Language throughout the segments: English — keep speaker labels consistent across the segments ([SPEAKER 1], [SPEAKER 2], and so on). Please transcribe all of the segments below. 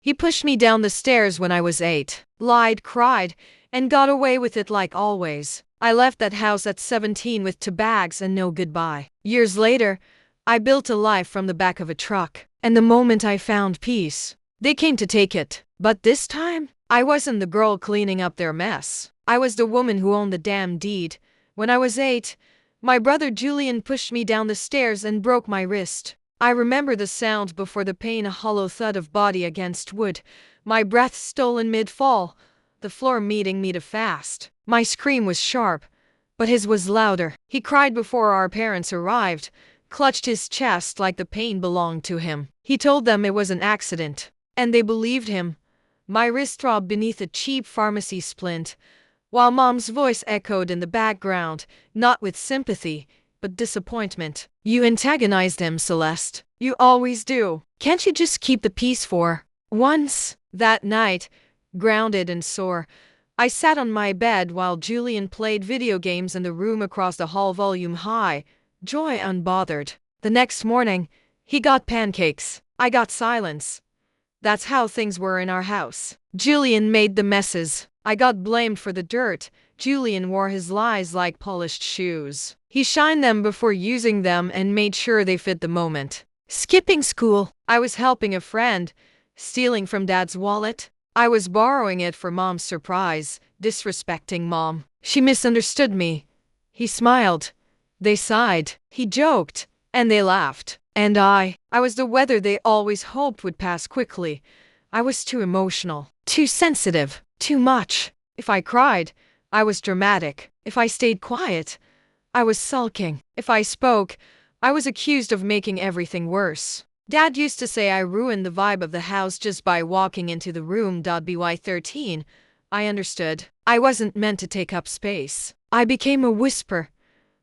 [SPEAKER 1] He pushed me down the stairs when I was 8, lied, cried, and got away with it like always. I left that house at 17 with 2 bags and no goodbye. Years later, I built a life from the back of a truck, and the moment I found peace, they came to take it. But this time, I wasn't the girl cleaning up their mess. I was the woman who owned the damn deed. When I was 8, my brother Julian pushed me down the stairs and broke my wrist. I remember the sound before the pain, a hollow thud of body against wood, my breath stolen mid-fall, the floor meeting me to fast. My scream was sharp, but his was louder. He cried before our parents arrived, clutched his chest like the pain belonged to him. He told them it was an accident, and they believed him. My wrist throbbed beneath a cheap pharmacy splint, while Mom's voice echoed in the background, not with sympathy, but disappointment. You antagonized him, Celeste. You always do. Can't you just keep the peace for once? That night, grounded and sore, I sat on my bed while Julian played video games in the room across the hall, volume high, joy unbothered. The next morning, he got pancakes. I got silence. That's how things were in our house. Julian made the messes. I got blamed for the dirt. Julian wore his lies like polished shoes. He shined them before using them and made sure they fit the moment. Skipping school. I was helping a friend. Stealing from Dad's wallet. I was borrowing it for Mom's surprise. Disrespecting Mom. She misunderstood me. He smiled. They sighed. He joked. And they laughed. And I was the weather they always hoped would pass quickly. I was too emotional. Too sensitive. Too much. If I cried, I was dramatic. If I stayed quiet, I was sulking. If I spoke, I was accused of making everything worse. Dad used to say I ruined the vibe of the house just by walking into the room. By 13, I understood. I wasn't meant to take up space. I became a whisper.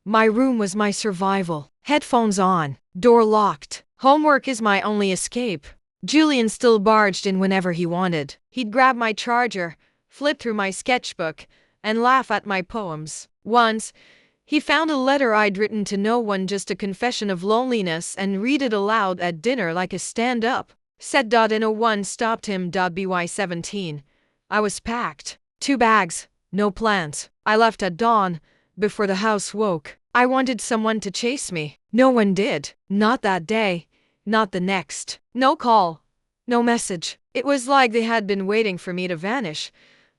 [SPEAKER 1] My room was my survival. Headphones on. Door locked. Homework is my only escape. Julian still barged in whenever he wanted. He'd grab my charger, flip through my sketchbook, and laugh at my poems. Once, he found a letter I'd written to no one, just a confession of loneliness, and read it aloud at dinner like a stand-up. Said in a one stopped him. By 17, I was packed. 2 bags, no plans. I left at dawn, before the house woke. I wanted someone to chase me. No one did. Not that day. Not the next. No call. No message. It was like they had been waiting for me to vanish.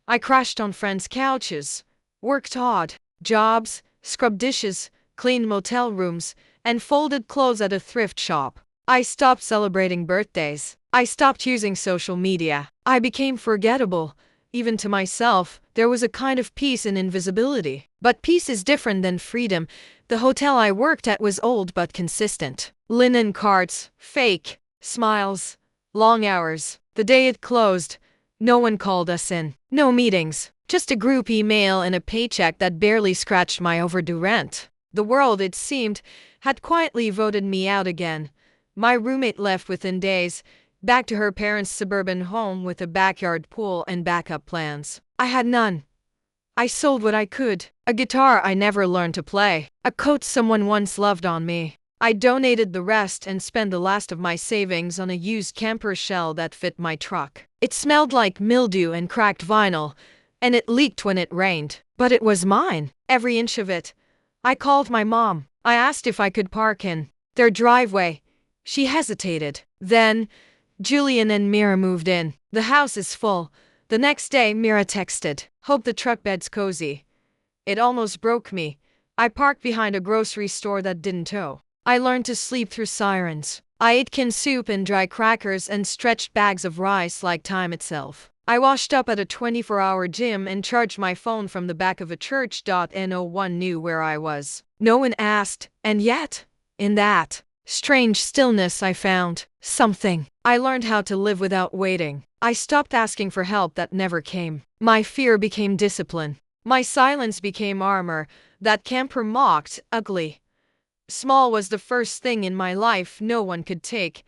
[SPEAKER 1] I crashed on friends' couches. Worked odd jobs, scrubbed dishes, cleaned motel rooms, and folded clothes at a thrift shop. I stopped celebrating birthdays. I stopped using social media. I became forgettable. Even to myself, there was a kind of peace in invisibility. But peace is different than freedom. The hotel I worked at was old but consistent. Linen carts, fake smiles, long hours. The day it closed, no one called us in. No meetings, just a group email and a paycheck that barely scratched my overdue rent. The world, it seemed, had quietly voted me out again. My roommate left within days, back to her parents' suburban home with a backyard pool and backup plans. I had none. I sold what I could. A guitar I never learned to play. A coat someone once loved on me. I donated the rest and spent the last of my savings on a used camper shell that fit my truck. It smelled like mildew and cracked vinyl, and it leaked when it rained. But it was mine, every inch of it. I called my mom. I asked if I could park in their driveway. She hesitated. Then, Julian and Mira moved in. The house is full. The next day, Mira texted, "Hope the truck bed's cozy." It almost broke me. I parked behind a grocery store that didn't tow. I learned to sleep through sirens. I ate canned soup and dry crackers and stretched bags of rice like time itself. I washed up at a 24-hour gym and charged my phone from the back of a church. No one knew where I was. No one asked, and yet, in that strange stillness I found something. I learned how to live without waiting. I stopped asking for help that never came. My fear became discipline. My silence became armor. That camper mocked, ugly. Small was the first thing in my life no one could take.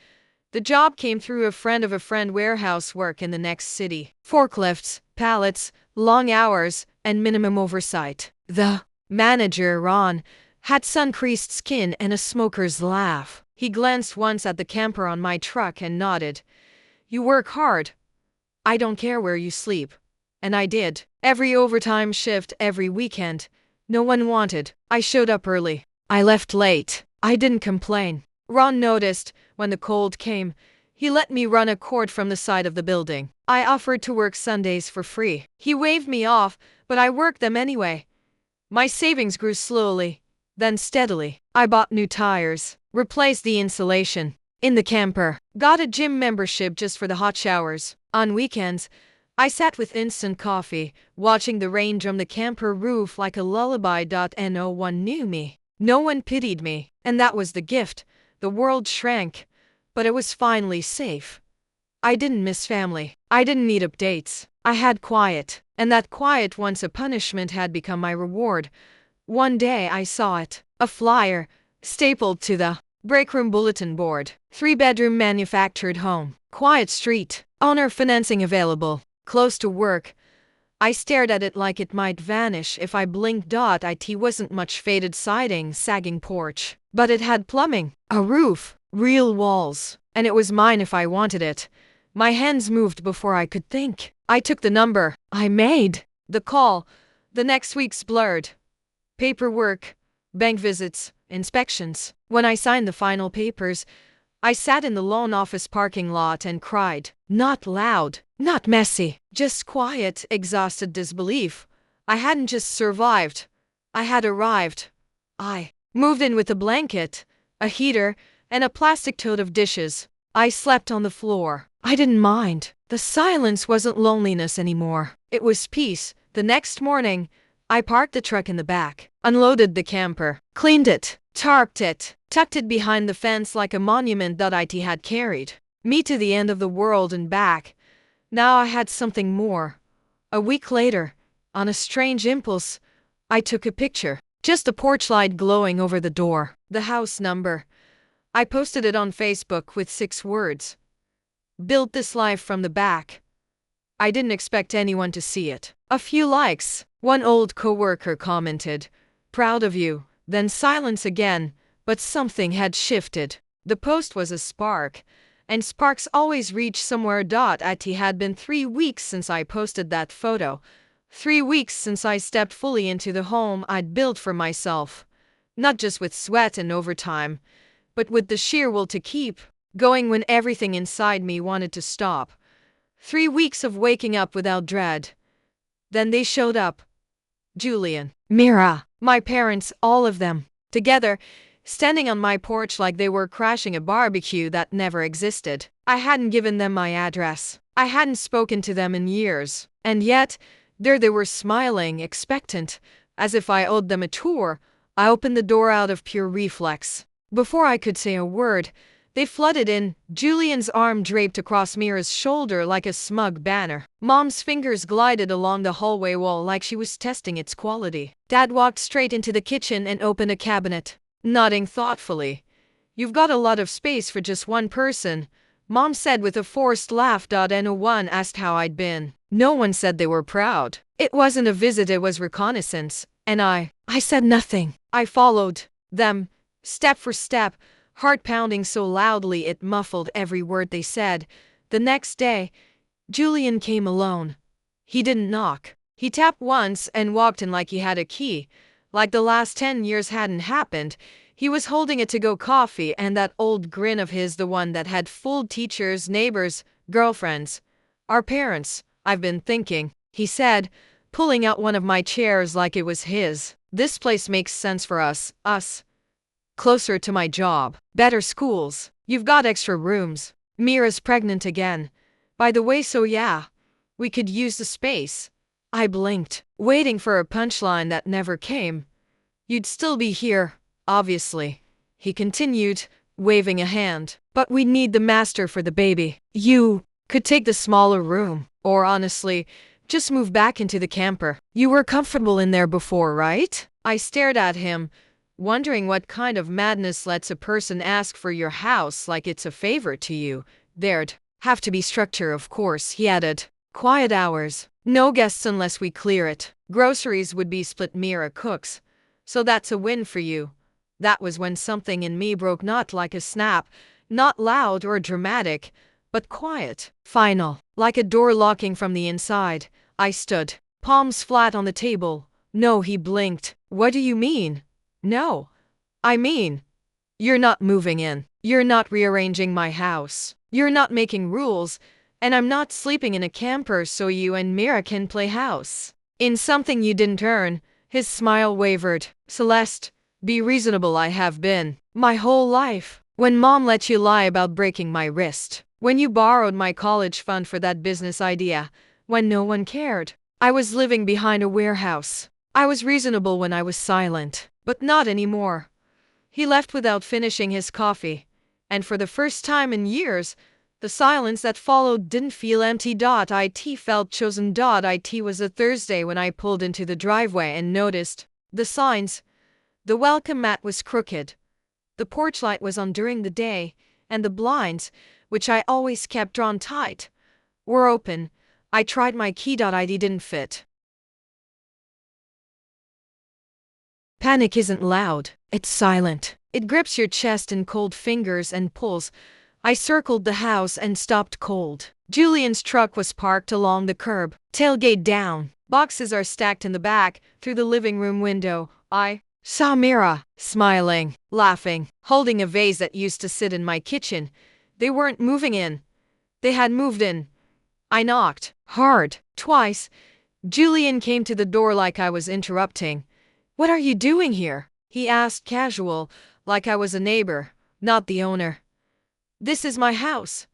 [SPEAKER 1] The job came through a friend of a friend, warehouse work in the next city. Forklifts, pallets, long hours, and minimum oversight. The manager, Ron, had sun-creased skin and a smoker's laugh. He glanced once at the camper on my truck and nodded. "You work hard, I don't care where you sleep. And I did. Every overtime shift, every weekend. No one wanted. I showed up early. I left late. I didn't complain. Ron noticed when the cold came. He let me run a cord from the side of the building. I offered to work Sundays for free. He waved me off, but I worked them anyway. My savings grew slowly, then steadily. I bought new tires, replaced the insulation in the camper, got a gym membership just for the hot showers. On weekends, I sat with instant coffee, watching the rain drum the camper roof like a lullaby. No one knew me. No one pitied me. And that was the gift. The world shrank, but it was finally safe. I didn't miss family. I didn't need updates. I had quiet. And that quiet, once a punishment, had become my reward. One day I saw it. A flyer, stapled to the breakroom bulletin board. 3-bedroom manufactured home. Quiet street. Owner financing available. Close to work. I stared at it like it might vanish if I blinked. It wasn't much, faded siding, sagging porch. But it had plumbing, a roof, real walls. And it was mine if I wanted it. My hands moved before I could think. I took the number. I made the call. The next week's blurred. Paperwork, bank visits, inspections. When I signed the final papers, I sat in the loan office parking lot and cried. Not loud, not messy, just quiet, exhausted disbelief. I hadn't just survived. I had arrived. I moved in with a blanket, a heater, and a plastic tote of dishes. I slept on the floor. I didn't mind. The silence wasn't loneliness anymore. It was peace. The next morning, I parked the truck in the back, unloaded the camper, cleaned it, tarped it, tucked it behind the fence like a monument that it had carried me to the end of the world and back. Now I had something more. A week later, on a strange impulse, I took a picture. Just a porch light glowing over the door. The house number. I posted it on Facebook with 6 words. Built this life from the back. I didn't expect anyone to see it. A few likes. One old coworker commented, "Proud of you." Then silence again, but something had shifted. The post was a spark, and sparks always reach somewhere. It had been 3 weeks since I posted that photo. 3 weeks since I stepped fully into the home I'd built for myself. Not just with sweat and overtime, but with the sheer will to keep going when everything inside me wanted to stop. 3 weeks of waking up without dread. Then they showed up. Julian, Mira, my parents, all of them, together, standing on my porch like they were crashing a barbecue that never existed. I hadn't given them my address. I hadn't spoken to them in years. And yet, there they were, smiling, expectant, as if I owed them a tour. I opened the door out of pure reflex. Before I could say a word, they flooded in, Julian's arm draped across Mira's shoulder like a smug banner. Mom's fingers glided along the hallway wall like she was testing its quality. Dad walked straight into the kitchen and opened a cabinet, nodding thoughtfully. "You've got a lot of space for just one person," Mom said with a forced laugh. No one asked how I'd been. No one said they were proud. It wasn't a visit, it was reconnaissance. And I said nothing. I followed them, step for step, heart pounding so loudly it muffled every word they said. The next day, Julian came alone. He didn't knock. He tapped once and walked in like he had a key. Like the last 10 years hadn't happened. He was holding a to-go coffee and that old grin of his, the one that had fooled teachers, neighbors, girlfriends. "Our parents, I've been thinking," he said, pulling out one of my chairs like it was his. "This place makes sense for us. Closer to my job, better schools. You've got extra rooms. Mira's pregnant again. By the way, so yeah, we could use the space." I blinked, waiting for a punchline that never came. "You'd still be here, obviously," he continued, waving a hand. "But we'd need the master for the baby. You could take the smaller room, or honestly, just move back into the camper. You were comfortable in there before, right?" I stared at him, wondering what kind of madness lets a person ask for your house like it's a favor to you. "There'd have to be structure, of course," he added. "Quiet hours. No guests unless we clear it. Groceries would be split, Mira cooks. So that's a win for you." That was when something in me broke, not like a snap, not loud or dramatic, but quiet. Final. Like a door locking from the inside, I stood, palms flat on the table. No, he blinked. What do you mean? No. I mean, you're not moving in. You're not rearranging my house. You're not making rules. And I'm not sleeping in a camper so you and Mira can play house in something you didn't earn. His smile wavered. Celeste, be reasonable. I have been my whole life. When mom let you lie about breaking my wrist. When you borrowed my college fund for that business idea. When no one cared. I was living behind a warehouse. I was reasonable when I was silent. But not anymore. He left without finishing his coffee. And for the first time in years, the silence that followed didn't feel empty. It felt chosen. It was a Thursday when I pulled into the driveway and noticed the signs. The welcome mat was crooked. The porch light was on during the day, and the blinds, which I always kept drawn tight, were open. I tried my key. It didn't fit. Panic isn't loud, it's silent. It grips your chest in cold fingers and pulls. I circled the house and stopped cold. Julian's truck was parked along the curb, tailgate down. Boxes are stacked in the back. Through the living room window, I saw Mira, smiling, laughing, holding a vase that used to sit in my kitchen. They weren't moving in. They had moved in. I knocked, hard, twice. Julian came to the door like I was interrupting. What are you doing here? He asked, casual, like I was a neighbor, not the owner. This is my house,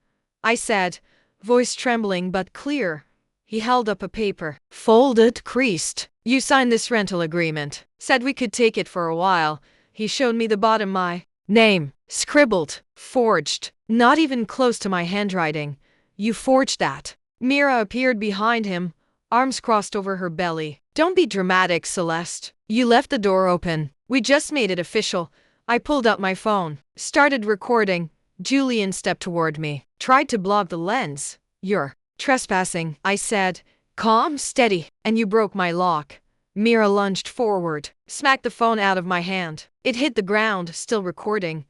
[SPEAKER 1] I said, voice trembling but clear. He held up a paper, folded, creased. You signed this rental agreement. Said we could take it for a while. He showed me the bottom, my name, scribbled, forged, not even close to my handwriting. You forged that. Mira appeared behind him, arms crossed over her belly. Don't be dramatic, Celeste. You left the door open. We just made it official. I pulled out my phone, started recording. Julian stepped toward me, tried to block the lens. You're trespassing, I said, calm, steady, and you broke my lock. Mira lunged forward, smacked the phone out of my hand. It hit the ground, still recording.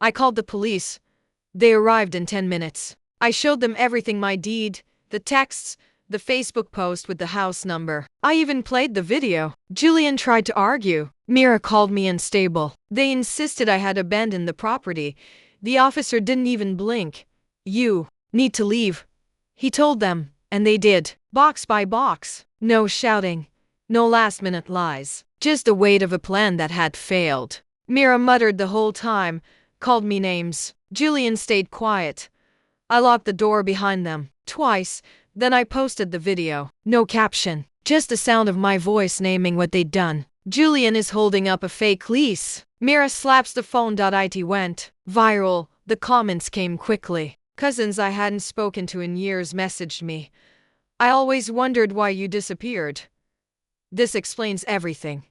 [SPEAKER 1] I called the police. They arrived in 10 minutes. I showed them everything, my deed, the texts, the Facebook post with the house number. I even played the video. Julian tried to argue. Mira called me unstable. They insisted I had abandoned the property. The officer didn't even blink. You need to leave, he told them, and they did, box by box. No shouting, no last-minute lies, just the weight of a plan that had failed. Mira muttered the whole time, called me names. Julian stayed quiet. I locked the door behind them, twice, then I posted the video. No caption, just the sound of my voice naming what they'd done. Julian is holding up a fake lease. Mira slaps the phone. It went viral. The comments came quickly. Cousins I hadn't spoken to in years messaged me. I always wondered why you disappeared. This explains everything.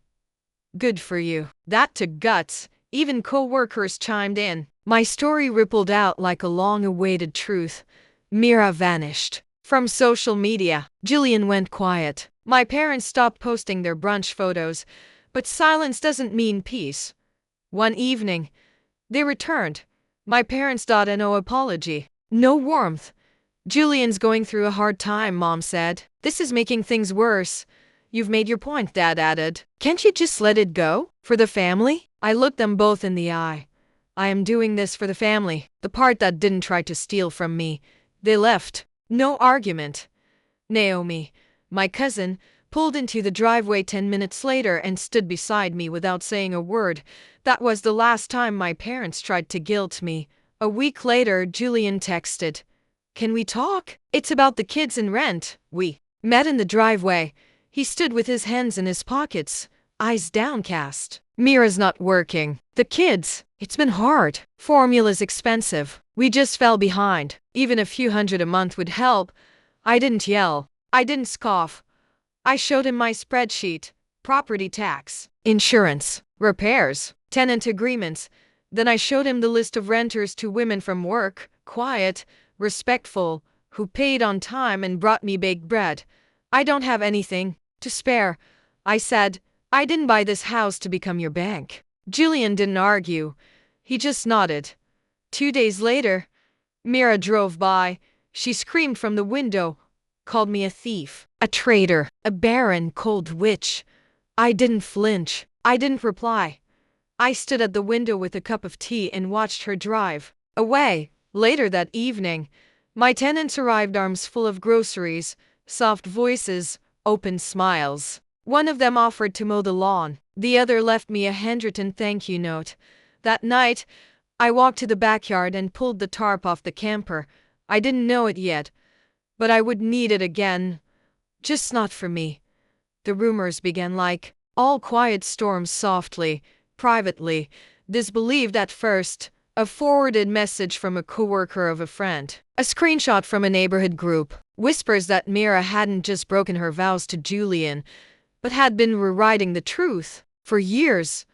[SPEAKER 1] Good for you. That took guts. Even co-workers chimed in. My story rippled out like a long-awaited truth. Mira vanished from social media. Julian went quiet. My parents stopped posting their brunch photos, but silence doesn't mean peace. One evening, they returned. My parents' no apology, no warmth. Julian's going through a hard time, Mom said. This is making things worse. You've made your point, Dad added. Can't you just let it go? For the family? I looked them both in the eye. I am doing this for the family, the part that didn't try to steal from me. They left. No argument. Naomi, my cousin, pulled into the driveway 10 minutes later and stood beside me without saying a word. That was the last time my parents tried to guilt me. A week later, Julian texted, "Can we talk? It's about the kids and rent." We met in the driveway. He stood with his hands in his pockets, eyes downcast. Mira's not working. The kids, it's been hard. Formula's expensive. We just fell behind. Even a few $100 a month would help. I didn't yell. I didn't scoff. I showed him my spreadsheet, property tax, insurance, repairs, tenant agreements. Then I showed him the list of renters, 2 women from work, quiet, respectful, who paid on time and brought me baked bread. I don't have anything to spare, I said. I didn't buy this house to become your bank. Julian didn't argue. He just nodded. 2 days later, Mira drove by. She screamed from the window, called me a thief, a traitor, a barren, cold witch. I didn't flinch. I didn't reply. I stood at the window with a cup of tea and watched her drive away. Later that evening, my tenants arrived, arms full of groceries, soft voices, open smiles. One of them offered to mow the lawn. The other left me a handwritten thank you note. That night, I walked to the backyard and pulled the tarp off the camper. I didn't know it yet, but I would need it again. Just not for me. The rumors began like all quiet storms, softly, privately, disbelieved at first. A forwarded message from a coworker of a friend. A screenshot from a neighborhood group. Whispers that Mira hadn't just broken her vows to Julian, but had been rewriting the truth. For years.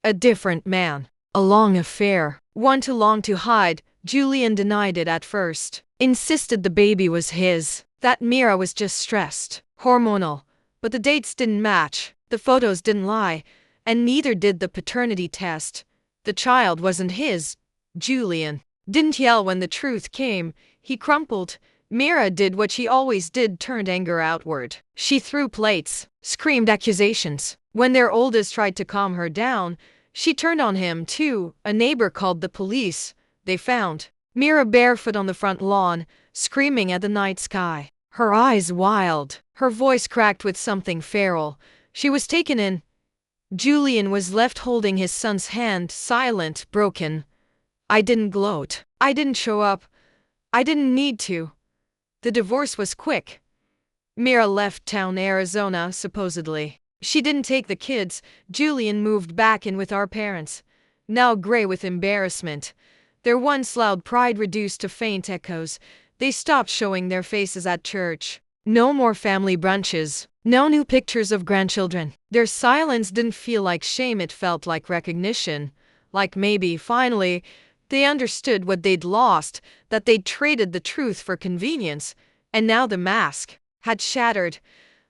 [SPEAKER 1] A different man. A long affair. One too long to hide. Julian denied it at first. Insisted the baby was his. That Mira was just stressed. Hormonal. But the dates didn't match. The photos didn't lie. And neither did the paternity test. The child wasn't his. Julian didn't yell when the truth came. He crumpled. Mira did what she always did, turned anger outward. She threw plates, screamed accusations. When their oldest tried to calm her down, she turned on him too. A neighbor called the police. They found Mira barefoot on the front lawn, screaming at the night sky. Her eyes wild, her voice cracked with something feral. She was taken in. Julian was left holding his son's hand, silent, broken. I didn't gloat. I didn't show up. I didn't need to. The divorce was quick. Mira left town, Arizona, supposedly. She didn't take the kids. Julian moved back in with our parents, now gray with embarrassment. Their once loud pride reduced to faint echoes. They stopped showing their faces at church. No more family brunches. No new pictures of grandchildren. Their silence didn't feel like shame, it felt like recognition. Like maybe, finally, they understood what they'd lost, that they'd traded the truth for convenience, and now the mask had shattered.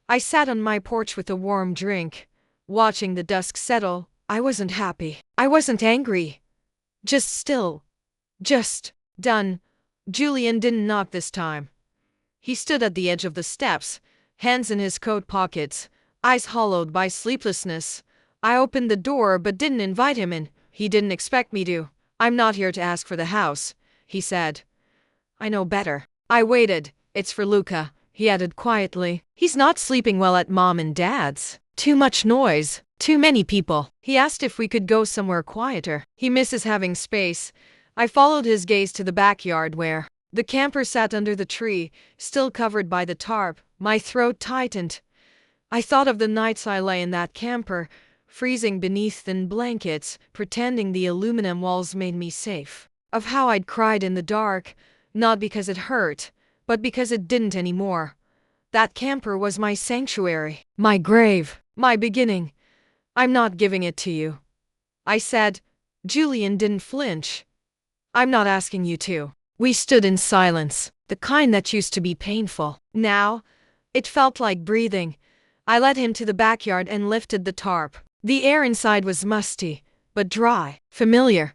[SPEAKER 1] I sat on my porch with a warm drink, watching the dusk settle. I wasn't happy. I wasn't angry. Just still. Just done. Julian didn't knock this time. He stood at the edge of the steps, hands in his coat pockets, eyes hollowed by sleeplessness. I opened the door but didn't invite him in. He didn't expect me to. I'm not here to ask for the house, he said. I know better. I waited. It's for Luca, he added quietly. He's not sleeping well at Mom and Dad's. Too much noise. Too many people. He asked if we could go somewhere quieter. He misses having space. I followed his gaze to the backyard where the camper sat under the tree, still covered by the tarp. My throat tightened. I thought of the nights I lay in that camper, freezing beneath thin blankets, pretending the aluminum walls made me safe. Of how I'd cried in the dark, not because it hurt, but because it didn't anymore. That camper was my sanctuary, my grave, my beginning. I'm not giving it to you, I said. Julian didn't flinch. I'm not asking you to. We stood in silence, the kind that used to be painful. Now, it felt like breathing. I led him to the backyard and lifted the tarp. The air inside was musty, but dry, familiar.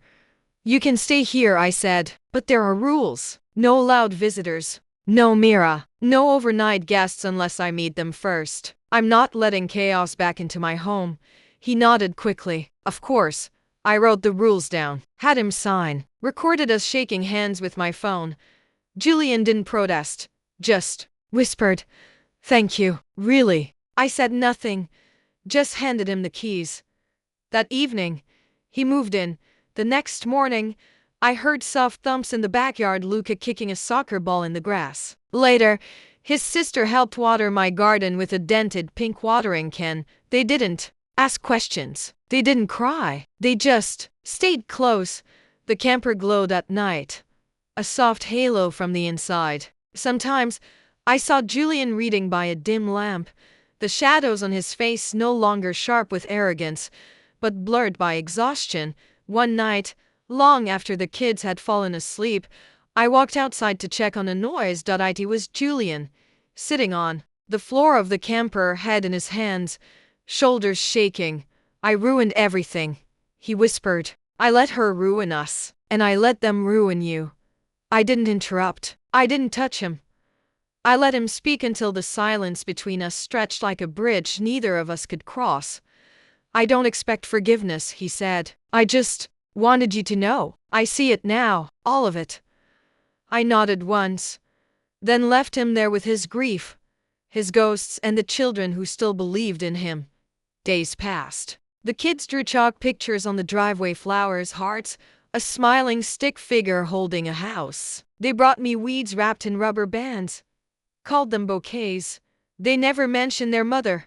[SPEAKER 1] You can stay here, I said, but there are rules. No loud visitors. No Mira. No overnight guests unless I meet them first. I'm not letting chaos back into my home. He nodded quickly. Of course. I wrote the rules down, had him sign, recorded us shaking hands with my phone. Julian didn't protest, just whispered, "Thank you, really." I said nothing, just handed him the keys. That evening, he moved in. The next morning, I heard soft thumps in the backyard, Luca kicking a soccer ball in the grass. Later, his sister helped water my garden with a dented pink watering can. They didn't ask questions. They didn't cry. They just stayed close. The camper glowed at night, a soft halo from the inside. Sometimes, I saw Julian reading by a dim lamp, the shadows on his face no longer sharp with arrogance, but blurred by exhaustion. One night, long after the kids had fallen asleep, I walked outside to check on a noise. It was Julian, sitting on the floor of the camper, head in his hands, shoulders shaking. I ruined everything, he whispered. I let her ruin us, and I let them ruin you. I didn't interrupt. I didn't touch him. I let him speak until the silence between us stretched like a bridge neither of us could cross. I don't expect forgiveness, he said. I just wanted you to know. I see it now, all of it. I nodded once, then left him there with his grief, his ghosts, and the children who still believed in him. Days passed. The kids drew chalk pictures on the driveway, flowers, hearts, a smiling stick figure holding a house. They brought me weeds wrapped in rubber bands, called them bouquets. They never mentioned their mother.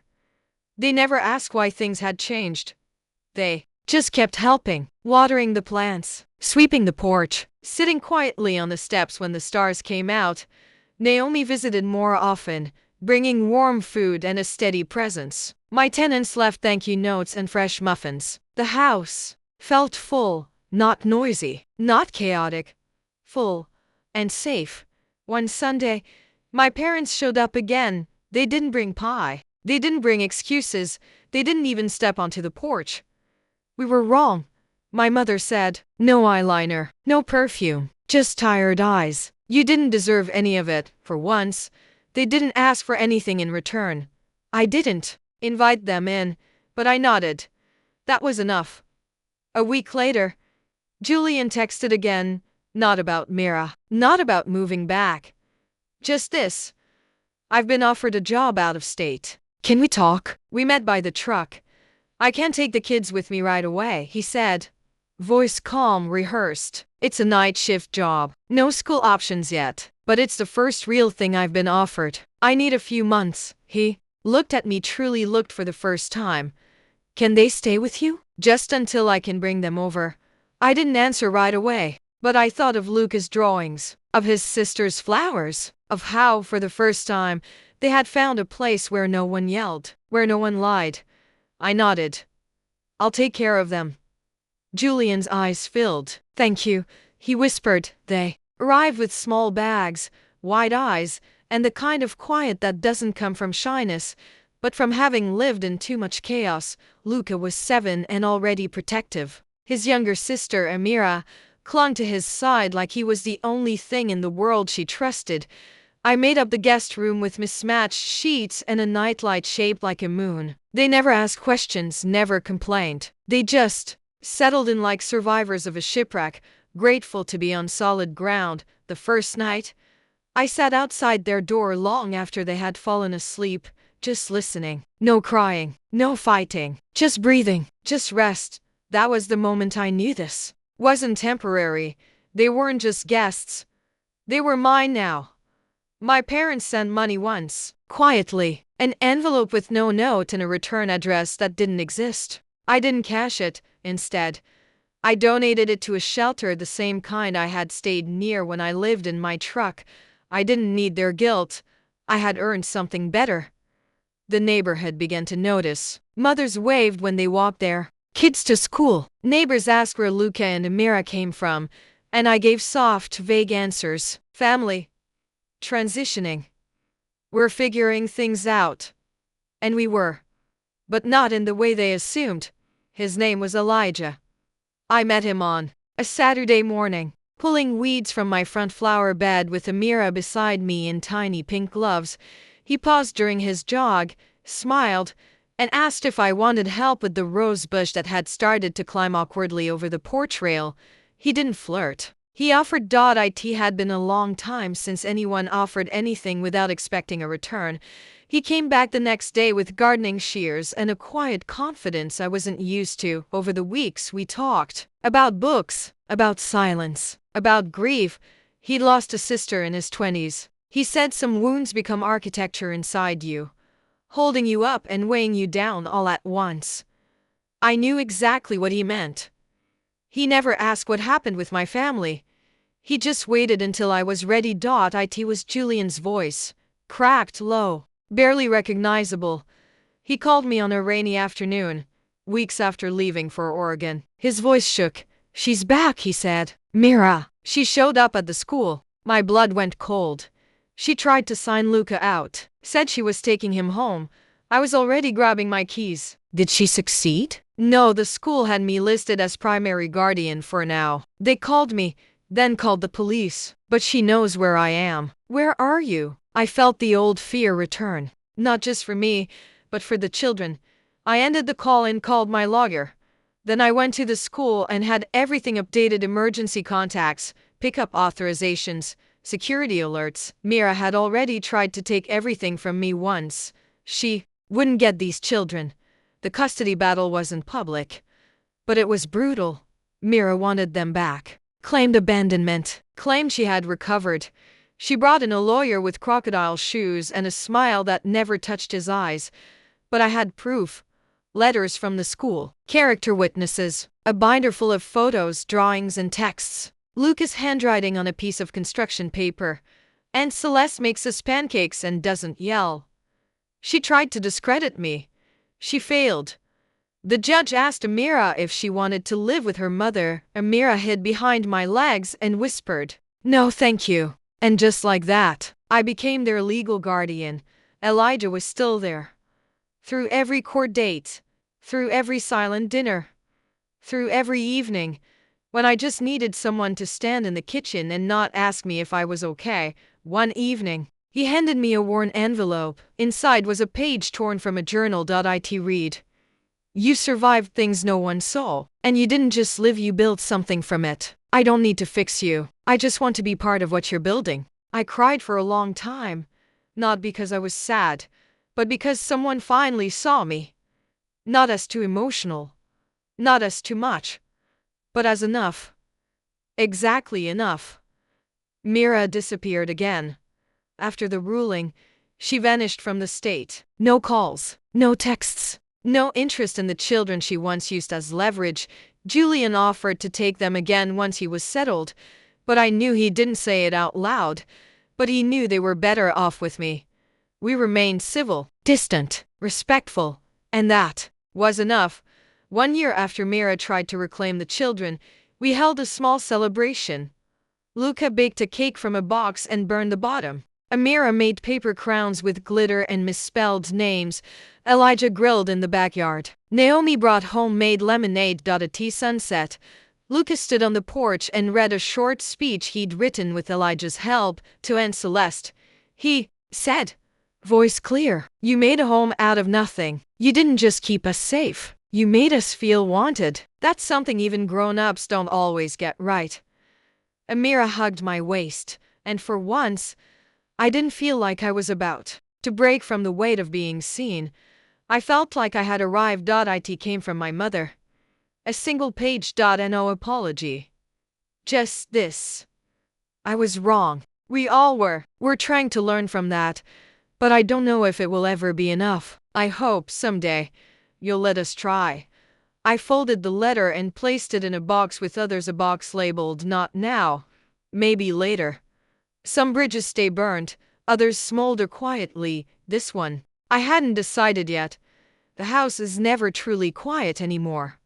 [SPEAKER 1] They never asked why things had changed. They just kept helping, watering the plants, sweeping the porch, sitting quietly on the steps when the stars came out. Naomi visited more often, bringing warm food and a steady presence. My tenants left thank you notes and fresh muffins. The house felt full, not noisy, not chaotic, full and safe. One Sunday, my parents showed up again. They didn't bring pie. They didn't bring excuses. They didn't even step onto the porch. We were wrong. My mother said, no eyeliner, no perfume, just tired eyes. You didn't deserve any of it, for once. They didn't ask for anything in return. I didn't invite them in, but I nodded. That was enough. A week later, Julian texted again, not about Mira, not about moving back. Just this. I've been offered a job out of state. Can we talk? We met by the truck. I can't take the kids with me right away, he said. Voice calm, rehearsed. It's a night shift job. No school options yet, but it's the first real thing I've been offered. I need a few months. He looked at me, truly looked for the first time. Can they stay with you? Just until I can bring them over. I didn't answer right away, but I thought of Luca's drawings, of his sister's flowers, of how, for the first time, they had found a place where no one yelled, where no one lied. I nodded. I'll take care of them. Julian's eyes filled. Thank you, he whispered. They arrived with small bags, wide eyes, and the kind of quiet that doesn't come from shyness, but from having lived in too much chaos. Luca was 7 and already protective. His younger sister, Amira, clung to his side like he was the only thing in the world she trusted. I made up the guest room with mismatched sheets and a nightlight shaped like a moon. They never asked questions, never complained. They just settled in like survivors of a shipwreck, grateful to be on solid ground. The first night, I sat outside their door long after they had fallen asleep, just listening. No crying, no fighting, just breathing, just rest. That was the moment I knew this wasn't temporary. They weren't just guests. They were mine now. My parents sent money once, quietly, an envelope with no note and a return address that didn't exist. I didn't cash it. Instead, I donated it to a shelter, the same kind I had stayed near when I lived in my truck. I didn't need their guilt. I had earned something better. The neighborhood began to notice. Mothers waved when they walked there. Kids to school. Neighbors asked where Luca and Amira came from, and I gave soft, vague answers. Family. Transitioning. We're figuring things out. And we were. But not in the way they assumed. His name was Elijah. I met him on a Saturday morning, pulling weeds from my front flower bed with Amira beside me in tiny pink gloves. He paused during his jog, smiled, and asked if I wanted help with the rose bush that had started to climb awkwardly over the porch rail. He didn't flirt. He offered. It had been a long time since anyone offered anything without expecting a return. He came back the next day with gardening shears and a quiet confidence I wasn't used to. Over the weeks we talked about books, about silence, about grief. He'd lost a sister in his 20s. He said some wounds become architecture inside you, holding you up and weighing you down all at once. I knew exactly what he meant. He never asked what happened with my family. He just waited until I was ready. It was Julian's voice, cracked, low, barely recognizable. He called me on a rainy afternoon, weeks after leaving for Oregon. His voice shook. She's back, he said. Mira. She showed up at the school. My blood went cold. She tried to sign Luca out, said she was taking him home. I was already grabbing my keys. Did she succeed? No, the school had me listed as primary guardian for now. They called me, then called the police. But she knows where I am. Where are you? I felt the old fear return. Not just for me, but for the children. I ended the call and called my lawyer. Then I went to the school and had everything updated: emergency contacts, pickup authorizations, security alerts. Mira had already tried to take everything from me once. She wouldn't get these children. The custody battle wasn't public, but it was brutal. Mira wanted them back, claimed abandonment, claimed she had recovered. She brought in a lawyer with crocodile shoes and a smile that never touched his eyes. But I had proof. Letters from the school, character witnesses, a binder full of photos, drawings, and texts. Lucas' handwriting on a piece of construction paper. And Celeste makes us pancakes and doesn't yell. She tried to discredit me. She failed. The judge asked Amira if she wanted to live with her mother. Amira hid behind my legs and whispered, "No, thank you." And just like that, I became their legal guardian. Elijah was still there. Through every court date, through every silent dinner, through every evening, when I just needed someone to stand in the kitchen and not ask me if I was okay. One evening, he handed me a worn envelope. Inside was a page torn from a journal. It read, "You survived things no one saw, and you didn't just live, you built something from it. I don't need to fix you. I just want to be part of what you're building." I cried for a long time, not because I was sad, but because someone finally saw me. Not as too emotional, not as too much, but as enough. Exactly enough. Mira disappeared again. After the ruling, she vanished from the state. No calls, no texts, no interest in the children she once used as leverage. Julian offered to take them again once he was settled, but I knew he didn't say it out loud. But he knew they were better off with me. We remained civil, distant, respectful, and that was enough. 1 year after Mira tried to reclaim the children, we held a small celebration. Luca baked a cake from a box and burned the bottom. Amira made paper crowns with glitter and misspelled names. Elijah grilled in the backyard. Naomi brought homemade lemonade. At sunset, Luca stood on the porch and read a short speech he'd written with Elijah's help to Aunt Celeste. He said, voice clear, "You made a home out of nothing. You didn't just keep us safe. You made us feel wanted." That's something even grown-ups don't always get right. Amira hugged my waist, and for once, I didn't feel like I was about to break from the weight of being seen. I felt like I had arrived. It came from my mother. A single page. No apology. Just this. I was wrong. We all were. We're trying to learn from that. But I don't know if it will ever be enough. I hope someday you'll let us try. I folded the letter and placed it in a box with others, a box labeled "Not Now, Maybe Later." Some bridges stay burnt, others smolder quietly. This one, I hadn't decided yet. The house is never truly quiet anymore.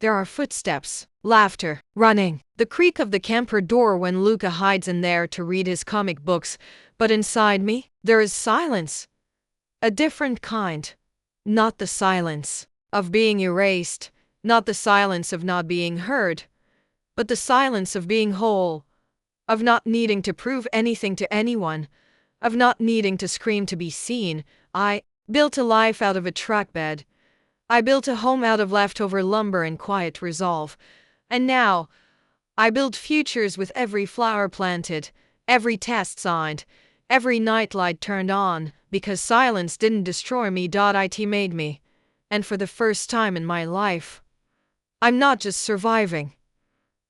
[SPEAKER 1] There are footsteps, laughter, running, the creak of the camper door when Luca hides in there to read his comic books. But inside me, there is silence. A different kind. Not the silence of being erased, not the silence of not being heard, but the silence of being whole, of not needing to prove anything to anyone, of not needing to scream to be seen. I built a life out of a truck bed. I built a home out of leftover lumber and quiet resolve. And now, I build futures with every flower planted, every test signed, every nightlight turned on, because silence didn't destroy me. It made me. And for the first time in my life, I'm not just surviving.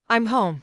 [SPEAKER 1] I'm home.